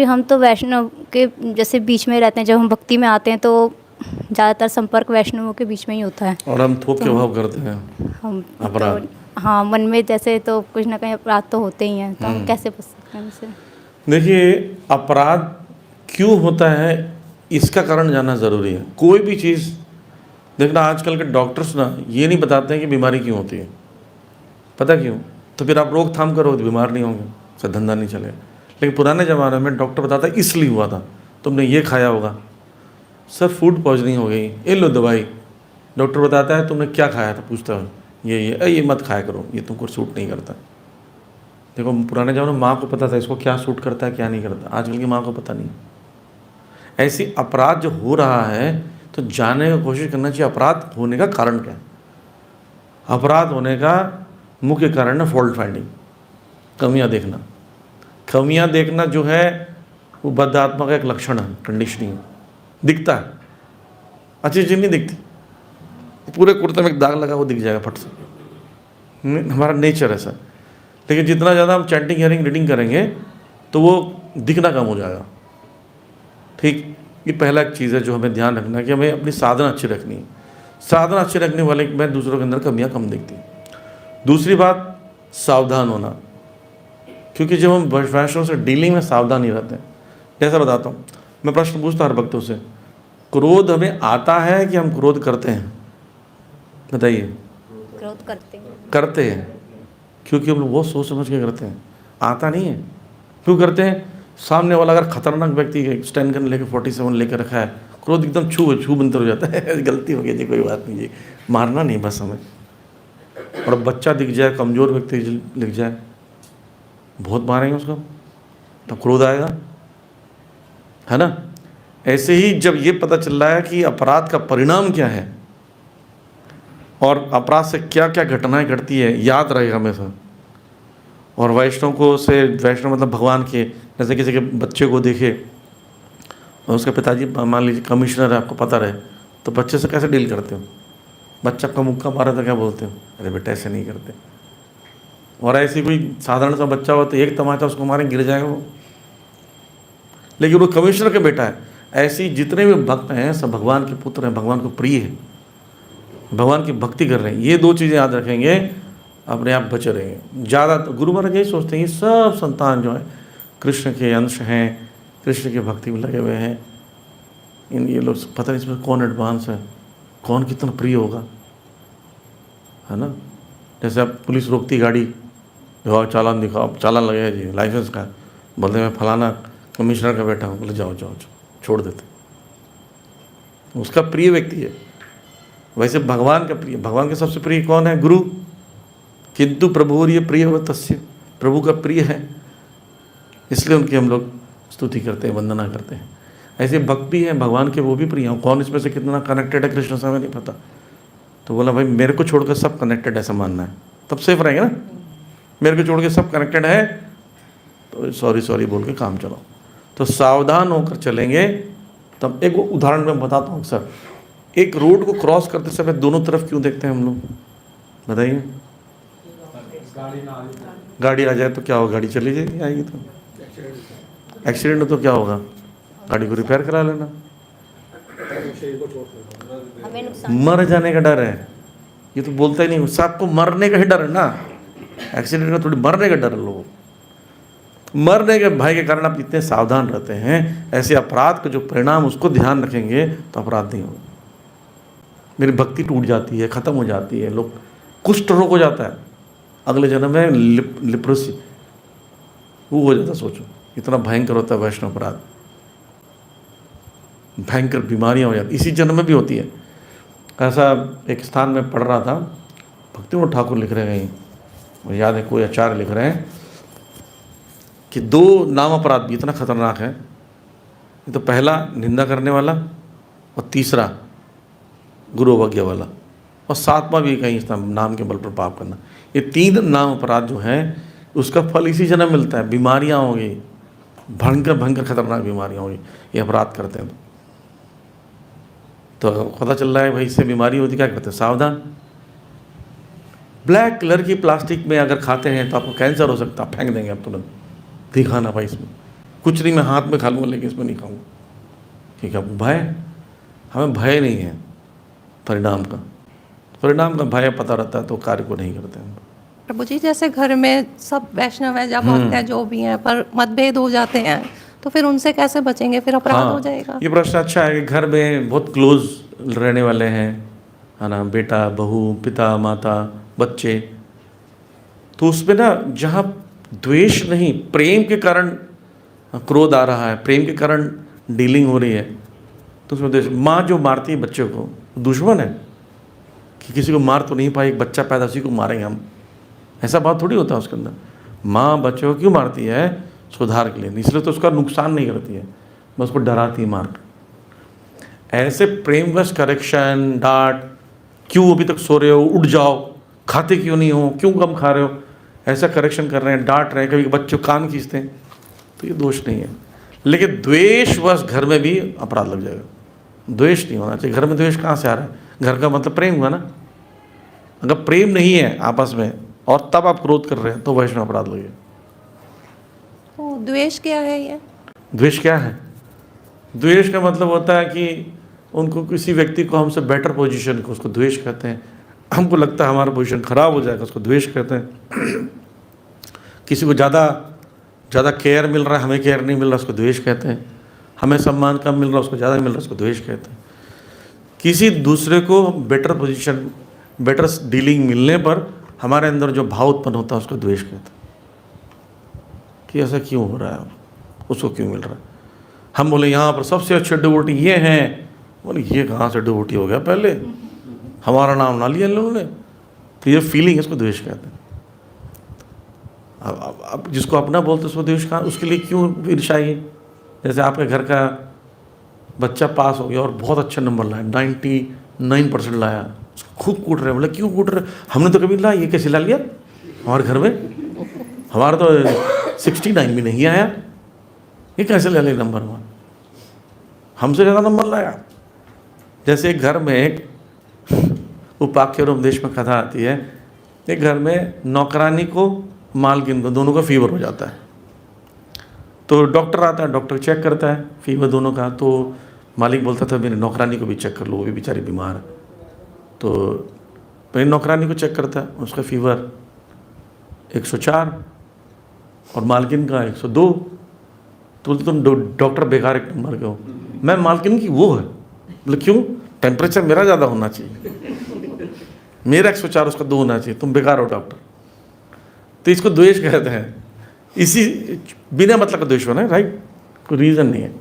हम तो वैष्णव के जैसे बीच में रहते हैं, जब हम भक्ति में आते हैं तो ज़्यादातर संपर्क वैष्णवों के बीच में ही होता है। और हम थोक तो के हम भाव करते हैं हम अपराध। तो हाँ, मन में जैसे तो कुछ ना कहीं अपराध तो होते ही हैं, तो हम कैसे बच सकते हैं उनसे? देखिए, अपराध क्यों होता है इसका कारण जानना ज़रूरी है। कोई भी चीज़ देखना, आजकल के डॉक्टर्स ना ये नहीं बताते हैं कि बीमारी क्यों होती है। पता क्यों? तो फिर आप रोकथाम करो तो बीमार नहीं होंगे, उसका धंधा नहीं चलेगा। लेकिन पुराने ज़माने में डॉक्टर बताता इसलिए हुआ था, तुमने ये खाया होगा, सर फूड पॉइजनिंग हो गई, ये लो दवाई। डॉक्टर बताता है तुमने क्या खाया था, पूछता है ये मत खाया करो, ये तुमको सूट नहीं करता। देखो, पुराने ज़माने में माँ को पता था इसको क्या सूट करता है क्या नहीं करता, आजकल की माँ को पता नहीं। ऐसी अपराध जो हो रहा है तो जानने की कोशिश करना चाहिए अपराध होने का कारण क्या है। अपराध होने का मुख्य कारण है फॉल्ट फाइंडिंग, कमियां देखना। कमियां देखना जो है वो बद्ध आत्मा का एक लक्षण है, कंडीशनिंग है। दिखता है, अच्छी चीज़ नहीं दिखती। पूरे कुर्ते में एक दाग लगा वो दिख जाएगा फट से, हमारा नेचर ऐसा। लेकिन जितना ज़्यादा हम चैंटिंग हियरिंग रीडिंग करेंगे तो वो दिखना कम हो जाएगा। ठीक, ये पहला एक चीज़ है जो हमें ध्यान रखना है कि हमें अपनी साधना अच्छी रखनी है। साधना अच्छी रखने वाले में दूसरों के अंदर कमियां कम दिखती हैं। दूसरी बात, सावधान होना। क्योंकि जब हम वैष्णव से डीलिंग में सावधान नहीं रहते हैं, जैसा बताता हूँ, मैं प्रश्न पूछता हूँ हर भक्तों से, क्रोध हमें आता है कि हम क्रोध करते हैं? बताइए। क्रोध करते हैं, क्योंकि हम लोग बहुत सोच समझ के करते हैं, आता नहीं है। क्यों करते हैं? सामने वाला अगर खतरनाक व्यक्ति है, स्टैंड गन लेकर 47 लेकर रखा है, क्रोध एकदम छू बनतर हो जाता है गलती हो गई जी, कोई बात नहीं जी, मारना नहीं बस हमें। और बच्चा दिख जाए, कमज़ोर व्यक्ति दिख जाए, बहुत मारेंगे उसको, तो क्रोध आएगा, है ना। ऐसे ही जब ये पता चल रहा है कि अपराध का परिणाम क्या है और अपराध से क्या क्या घटनाएं घटती है, याद रहेगा हमेशा। और वैष्णव को से वैष्णव मतलब भगवान के, जैसे किसी के बच्चे को देखे और उसके पिताजी मान लीजिए कमिश्नर है, आपको पता रहे, तो बच्चे से कैसे डील करते हो? बच्चा का मुक्का मारा तो क्या बोलते हो? अरे बेटा ऐसे नहीं करते। और ऐसी कोई साधारण सा बच्चा हो तो एक तमाचा उसको मारे गिर जाएगा वो, लेकिन वो कमिश्नर का बेटा है। ऐसी जितने भी भक्त हैं सब भगवान के पुत्र हैं, भगवान को प्रिय है, भगवान की भक्ति कर रहे हैं। ये दो चीज़ें याद रखेंगे, अपने आप बचे रहेंगे। ज़्यादा तो गुरु महाराज यही सोचते हैं, ये सब संतान जो है कृष्ण के अंश हैं, कृष्ण की भक्ति में लगे हुए हैं। ये लोग पता नहीं इसमें कौन एडवांस है, कौन कितना प्रिय होगा, है ना। जैसे अब पुलिस रोकती गाड़ी, दिखाओ चालान, दिखाओ चालान लगेगा जी लाइसेंस का, बोलते मैं फलाना कमिश्नर का बेटा हूँ, बोले जाओ जाओ छोड़ देते। उसका प्रिय व्यक्ति है। वैसे भगवान का प्रिय, भगवान के सबसे प्रिय कौन है? गुरु। किंतु प्रभु ये प्रिय व तस्य, प्रभु का प्रिय है, इसलिए उनकी हम लोग स्तुति करते हैं, वंदना करते हैं। ऐसे भक्त भी हैं भगवान के, वो भी प्रिय हैं। कौन इसमें से कितना कनेक्टेड है कृष्ण से हमें नहीं पता। तो बोला भाई मेरे को छोड़कर सब कनेक्टेड ऐसा मानना है, तब सेफ रहेंगे ना। मेरे को छोड़ के सब कनेक्टेड है तो सॉरी बोल के काम चलाओ। तो सावधान होकर चलेंगे। तब एक उदाहरण मैं बताता हूँ सर, एक रोड को क्रॉस करते समय दोनों तरफ क्यों देखते हैं हम लोग? बताइए। गाड़ी आ जाए तो क्या होगा? गाड़ी चली जाएगी, आएगी तो एक्सीडेंट हो तो क्या होगा? गाड़ी को रिपेयर करा लेना। मर जाने का डर है, ये तो बोलता ही नहीं, सबको मरने का ही डर है ना, एक्सीडेंट का थोड़ी मरने का डर है लोगों को। मरने के भय के कारण आप इतने सावधान रहते हैं। ऐसे अपराध का जो परिणाम उसको ध्यान रखेंगे तो अपराध नहीं होगा। मेरी भक्ति टूट जाती है, ख़त्म हो जाती है, लोग कुष्ठ रोग हो जाता है, अगले जन्म में लिप्रोसी वो हो जाता। सोचो इतना भयंकर होता है वैष्णव अपराध, भयंकर बीमारियां हो जाती, इसी जन्म में भी होती है। ऐसा एक स्थान में पढ़ रहा था, भक्तिविनोद ठाकुर लिख रहे हैं, मुझे याद है कोई आचार्य लिख रहे हैं कि दो नाम अपराध भी इतना खतरनाक है। ये तो पहला निंदा करने वाला, और तीसरा गुरु अवज्ञा वाला, और सातवां भी कहीं इस नाम के बल पर पाप करना। ये तीन नाम अपराध जो है उसका फल इसी जन्म मिलता है। बीमारियां होंगी, भयंकर खतरनाक बीमारियां होंगी, ये अपराध करते हैं तो पता चल रहा है भाई इससे बीमारी होती, क्या करते हैं? सावधान। ब्लैक कलर की प्लास्टिक में अगर खाते हैं तो आपको कैंसर हो सकता है, फेंक देंगे आप तुरंत, दिखाना भाई इसमें कुछ नहीं मैं हाथ में खा लूँगा लेकिन इसमें नहीं खाऊंगा। ठीक है, भय, हमें भय नहीं है परिणाम का भय पता रहता है तो कार्य को नहीं करते हैं। प्रभु जी, जैसे घर में सब वैष्णव है या भक्त है जो भी हैं, पर मतभेद हो जाते हैं, तो फिर उनसे कैसे बचेंगे? फिर अपराध हो जाएगा। ये प्रश्न अच्छा है कि घर में बहुत क्लोज रहने वाले हैं, है ना, बेटा बहू, पिता माता, बच्चे, तो उसमें ना जहाँ द्वेष नहीं, प्रेम के कारण क्रोध आ रहा है, प्रेम के कारण डीलिंग हो रही है, तो उसमें द्वेष। माँ जो मारती है बच्चे को, दुश्मन है कि किसी को मार तो नहीं पाई, एक बच्चा पैदा उसी को मारेंगे हम, ऐसा बात थोड़ी होता है उसके अंदर। माँ बच्चे को क्यों मारती है? सुधार के लिए, इसलिए तो उसका नुकसान नहीं करती है, बस उसको डराती है मार कर। ऐसे प्रेमवश करेक्शन, डांट, क्यों अभी तक सो रहे हो, उठ जाओ, खाते क्यों नहीं हो, क्यों कम खा रहे हो, ऐसा करेक्शन कर रहे हैं, डांट रहे हैं, कभी बच्चे कान खींचते हैं, तो ये दोष नहीं है। लेकिन द्वेषवश घर में भी अपराध लग जाएगा। द्वेष नहीं होना चाहिए घर में। द्वेष कहाँ से आ रहा है? घर का मतलब प्रेम हुआ ना। अगर प्रेम नहीं है आपस में और तब आप क्रोध कर रहे हैं तो वैष्णव अपराध लगेगा। तो द्वेष क्या है ये? द्वेष क्या है? द्वेष का मतलब होता है कि उनको, किसी व्यक्ति को हमसे बेटर पोजीशन को, उसको द्वेष कहते हैं। हमको लगता है हमारा पोजीशन खराब हो जाएगा, उसको द्वेष कहते हैं। किसी को ज़्यादा केयर मिल रहा है, हमें केयर नहीं मिल रहा, उसको द्वेष कहते हैं। हमें सम्मान कम मिल रहा है, उसको ज़्यादा मिल रहा है, उसको द्वेष कहते हैं। किसी दूसरे को बेटर पोजीशन, बेटर डीलिंग मिलने पर हमारे अंदर जो भाव उत्पन्न होता है उसको द्वेष कहते हैं कि ऐसा क्यों हो रहा है, उसको क्यों मिल रहा है। हम बोले यहाँ पर सबसे अच्छे डिवोटी ये हैं, बोले ये कहाँ से डिवोटी हो गया, पहले हमारा नाम ना लिया इन लोगों ने, तो ये फीलिंग इसको द्वेष कहते हैं। अब जिसको अपना बोलते उसको द्वेष कहा, उसके लिए क्यों ईर्ष्या है? जैसे आपके घर का बच्चा पास हो गया और बहुत अच्छा नंबर लाया, 99% लाया, उसको खूब कूट रहे, बोले क्यों कूट रहे, हमने तो कभी ला, ये कैसे ला लिया हमारे घर में, हमारा तो 69 भी नहीं आया, ये कैसे ले लिया नंबर हमारा, हमसे ज़्यादा नंबर लाया। जैसे एक घर में एक उपाख्य और उपदेश में कथा आती है, एक घर में नौकरानी को मालकिन को दोनों का फीवर हो जाता है, तो डॉक्टर आता है, डॉक्टर चेक करता है फीवर दोनों का, तो मालिक बोलता था मेरी नौकरानी को भी चेक कर लो, वो भी बेचारी बीमार है। तो मेरी नौकरानी को चेक करता है, उसका फीवर 104 और मालकिन का 102। तो तुम डॉक्टर बेकार एक नंबर के हो। मैं मालकिन की वो है, बोले क्यों, टेम्परेचर मेरा ज़्यादा होना चाहिए, मेरा 104 उसका 2 होना चाहिए, तुम बेकार हो डॉक्टर। तो इसको द्वेष कहते हैं। इसी बिना मतलब का द्वेष होना है, राइट, कोई रीज़न नहीं है।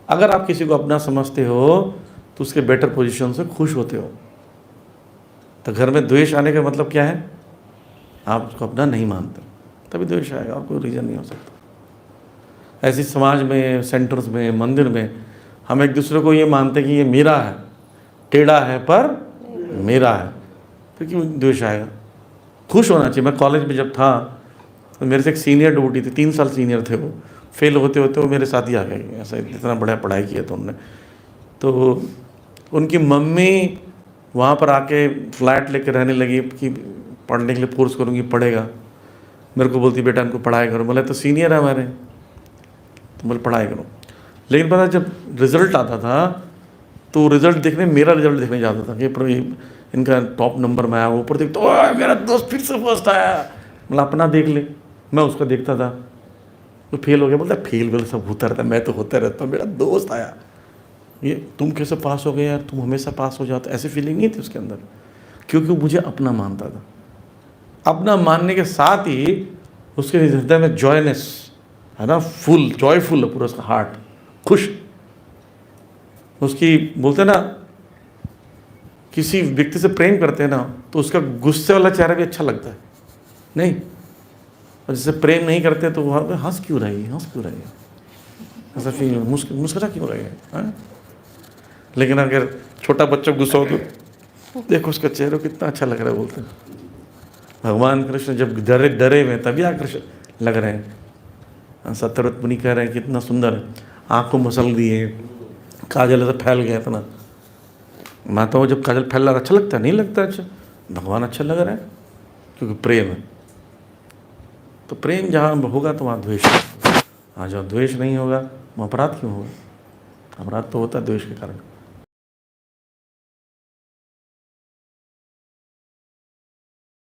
अगर आप किसी को अपना समझते हो तो उसके बेटर पोजीशन से खुश होते हो। तो घर में द्वेष आने का मतलब क्या है? आप उसको अपना नहीं मानते, तभी द्वेष आएगा, और कोई रीज़न नहीं हो सकता। ऐसे समाज में, सेंटर्स में, मंदिर में हम एक दूसरे को ये मानते हैं कि ये मेरा है, टेढ़ा है पर मेरा है, तो क्यों द्वेष आएगा? खुश होना चाहिए। मैं कॉलेज में जब था तो मेरे से एक सीनियर डिवोटी थी, 3 साल सीनियर थे, वो फेल होते होते वो मेरे साथ ही आ गए, ऐसा इतना बड़ा पढ़ाई किया था उन्होंने। तो उनकी मम्मी वहाँ पर आके फ्लैट लेके रहने लगी कि पढ़ने के लिए फोर्स करूँगी, पढ़ेगा। मेरे को बोलती बेटा इनको पढ़ाई करो। बोले तो सीनियर है हमारे, तो बोले पढ़ाई करो। लेकिन पता जब रिज़ल्ट आता था तो रिज़ल्ट देखने, मेरा रिज़ल्ट देखने जाता था कि इनका टॉप नंबर में आया, ऊपर देखता तो मेरा दोस्त फिर से फर्स्ट आया, मतलब अपना देख ले, मैं उसका देखता था तो फेल हो गया। बोलता फेल वेल सब होता रहता, मैं तो होता रहता, मेरा दोस्त आया, ये तुम कैसे पास हो गए यार, तुम हमेशा पास हो जाते, ऐसी फीलिंग नहीं थी उसके अंदर, क्योंकि मुझे अपना मानता था। अपना मानने के साथ ही उसके हृदय में जॉयनेस है ना, फुल जॉयफुल है पूरा उसका हार्ट, खुश। उसकी बोलते ना, किसी व्यक्ति से प्रेम करते हैं ना तो उसका गुस्से वाला चेहरा भी अच्छा लगता है नहीं, और जिससे प्रेम नहीं करते तो वहाँ पे हंस क्यों रही है, ऐसा फील, मुस्कुरा क्यों रही है। लेकिन अगर छोटा बच्चा गुस्सा हो तो देखो उसका चेहरा कितना अच्छा लग रहा है। बोलते हैं भगवान कृष्ण जब डरे हुए तभी आकर्षक लग रहे हैं। सत्यव्रत मुनि कह रहे हैं कितना सुंदर है, आँख को मसल दिए, काजल ऐसा फैल गया इतना। माताओं जब काजल फैल रहा अच्छा लगता है, नहीं लगता अच्छा, भगवान अच्छा लग रहा है क्योंकि प्रेम है। तो प्रेम जहाँ होगा तो वहाँ द्वेष है। हाँ, जहाँ द्वेष नहीं होगा वहाँ अपराध क्यों होगा? अपराध तो होता है द्वेष के कारण।